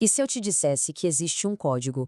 E se eu te dissesse que existe um código,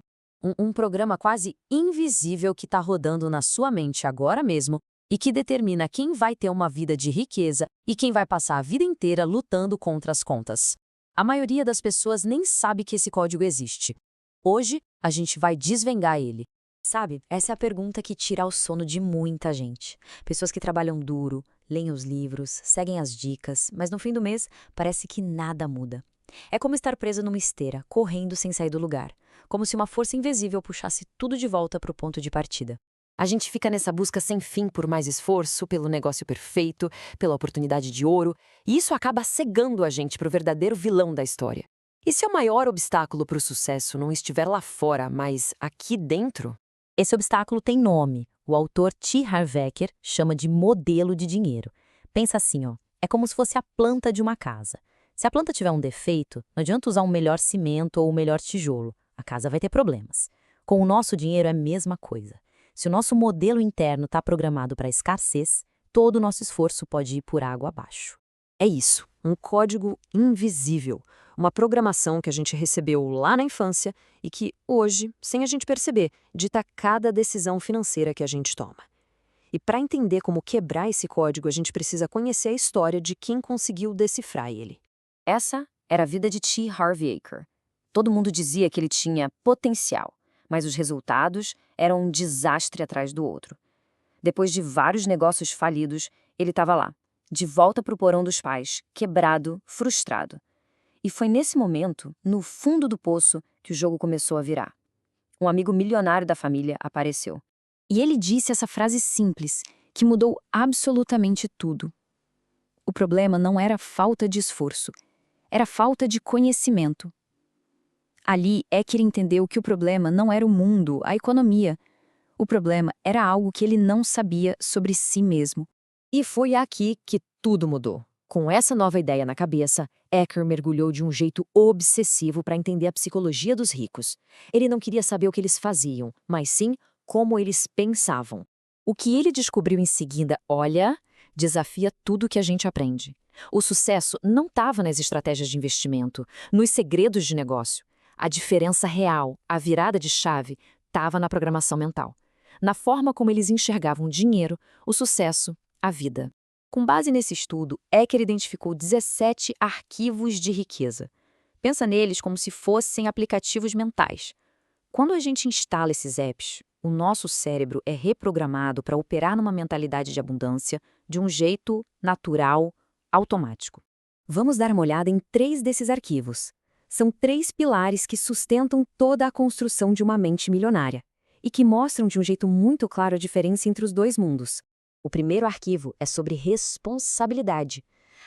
um programa quase invisível que está rodando na sua mente agora mesmo e que determina quem vai ter uma vida de riqueza e quem vai passar a vida inteira lutando contra as contas? A maioria das pessoas nem sabe que esse código existe. Hoje, a gente vai desvendar ele. Sabe, essa é a pergunta que tira o sono de muita gente. Pessoas que trabalham duro, leem os livros, seguem as dicas, mas no fim do mês parece que nada muda. É como estar preso numa esteira, correndo sem sair do lugar. Como se uma força invisível puxasse tudo de volta para o ponto de partida. A gente fica nessa busca sem fim por mais esforço, pelo negócio perfeito, pela oportunidade de ouro, e isso acaba cegando a gente para o verdadeiro vilão da história. E se o maior obstáculo para o sucesso não estiver lá fora, mas aqui dentro? Esse obstáculo tem nome. O autor T. Harv Eker chama de modelo de dinheiro. Pensa assim, ó, é como se fosse a planta de uma casa. Se a planta tiver um defeito, não adianta usar um melhor cimento ou um melhor tijolo. A casa vai ter problemas. Com o nosso dinheiro é a mesma coisa. Se o nosso modelo interno está programado para escassez, todo o nosso esforço pode ir por água abaixo. É isso, um código invisível, uma programação que a gente recebeu lá na infância e que, hoje, sem a gente perceber, dita cada decisão financeira que a gente toma. E para entender como quebrar esse código, a gente precisa conhecer a história de quem conseguiu decifrar ele. Essa era a vida de T. Harv Eker. Todo mundo dizia que ele tinha potencial, mas os resultados eram um desastre atrás do outro. Depois de vários negócios falidos, ele estava lá, de volta para o porão dos pais, quebrado, frustrado. E foi nesse momento, no fundo do poço, que o jogo começou a virar. Um amigo milionário da família apareceu. E ele disse essa frase simples, que mudou absolutamente tudo. O problema não era falta de esforço, era falta de conhecimento. Ali, Eker entendeu que o problema não era o mundo, a economia. O problema era algo que ele não sabia sobre si mesmo. E foi aqui que tudo mudou. Com essa nova ideia na cabeça, Eker mergulhou de um jeito obsessivo para entender a psicologia dos ricos. Ele não queria saber o que eles faziam, mas sim como eles pensavam. O que ele descobriu em seguida, olha, desafia tudo que a gente aprende. O sucesso não estava nas estratégias de investimento, nos segredos de negócio. A diferença real, a virada de chave, estava na programação mental. Na forma como eles enxergavam o dinheiro, o sucesso, a vida. Com base nesse estudo, Eker identificou 17 arquivos de riqueza. Pensa neles como se fossem aplicativos mentais. Quando a gente instala esses apps, o nosso cérebro é reprogramado para operar numa mentalidade de abundância de um jeito natural, automático. Vamos dar uma olhada em 3 desses arquivos. São 3 pilares que sustentam toda a construção de uma mente milionária e que mostram de um jeito muito claro a diferença entre os dois mundos. O primeiro arquivo é sobre responsabilidade.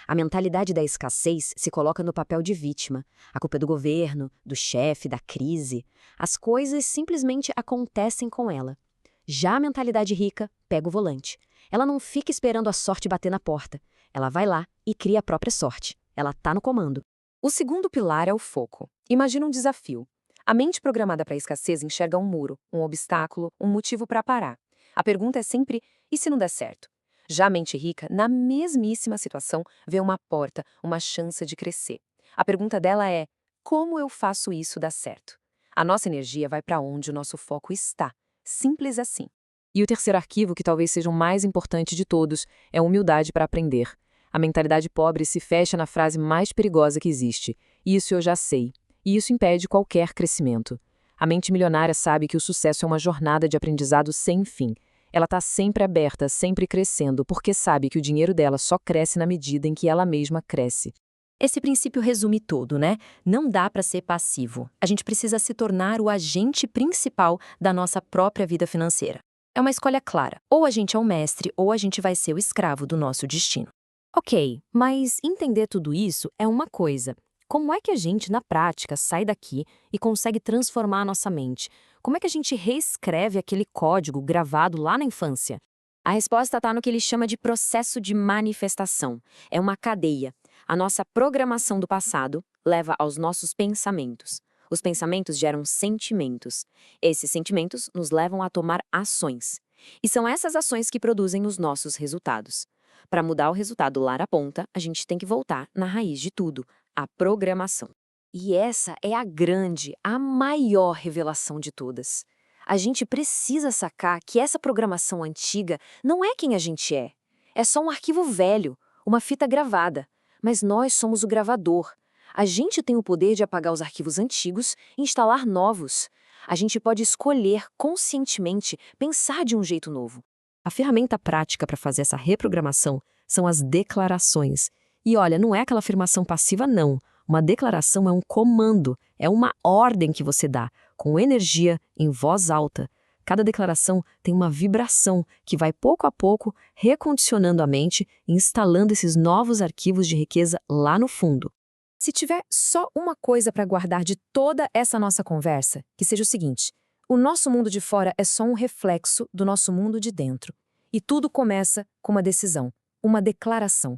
A mentalidade da escassez se coloca no papel de vítima. A culpa é do governo, do chefe, da crise. As coisas simplesmente acontecem com ela. Já a mentalidade rica pega o volante. Ela não fica esperando a sorte bater na porta. Ela vai lá e cria a própria sorte. Ela está no comando. O segundo pilar é o foco. Imagina um desafio. A mente programada para a escassez enxerga um muro, um obstáculo, um motivo para parar. A pergunta é sempre, e se não der certo? Já a mente rica, na mesmíssima situação, vê uma porta, uma chance de crescer. A pergunta dela é, como eu faço isso dar certo? A nossa energia vai para onde o nosso foco está. Simples assim. E o terceiro arquivo, que talvez seja o mais importante de todos, é a humildade para aprender. A mentalidade pobre se fecha na frase mais perigosa que existe. Isso eu já sei. E isso impede qualquer crescimento. A mente milionária sabe que o sucesso é uma jornada de aprendizado sem fim. Ela está sempre aberta, sempre crescendo, porque sabe que o dinheiro dela só cresce na medida em que ela mesma cresce. Esse princípio resume tudo, né? Não dá para ser passivo. A gente precisa se tornar o agente principal da nossa própria vida financeira. É uma escolha clara. Ou a gente é o mestre, ou a gente vai ser o escravo do nosso destino. Ok, mas entender tudo isso é uma coisa. Como é que a gente, na prática, sai daqui e consegue transformar a nossa mente? Como é que a gente reescreve aquele código gravado lá na infância? A resposta está no que ele chama de processo de manifestação. É uma cadeia. A nossa programação do passado leva aos nossos pensamentos. Os pensamentos geram sentimentos. Esses sentimentos nos levam a tomar ações. E são essas ações que produzem os nossos resultados. Para mudar o resultado lá na ponta, a gente tem que voltar na raiz de tudo, a programação. E essa é a grande, a maior revelação de todas. A gente precisa sacar que essa programação antiga não é quem a gente é. É só um arquivo velho, uma fita gravada. Mas nós somos o gravador. A gente tem o poder de apagar os arquivos antigos e instalar novos. A gente pode escolher conscientemente pensar de um jeito novo. A ferramenta prática para fazer essa reprogramação são as declarações. E olha, não é aquela afirmação passiva, não. Uma declaração é um comando, é uma ordem que você dá, com energia, em voz alta. Cada declaração tem uma vibração que vai pouco a pouco recondicionando a mente e instalando esses novos arquivos de riqueza lá no fundo. Se tiver só uma coisa para guardar de toda essa nossa conversa, que seja o seguinte: o nosso mundo de fora é só um reflexo do nosso mundo de dentro. E tudo começa com uma decisão, uma declaração.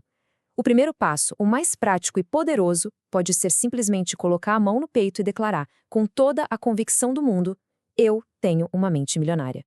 O primeiro passo, o mais prático e poderoso, pode ser simplesmente colocar a mão no peito e declarar, com toda a convicção do mundo: eu tenho uma mente milionária.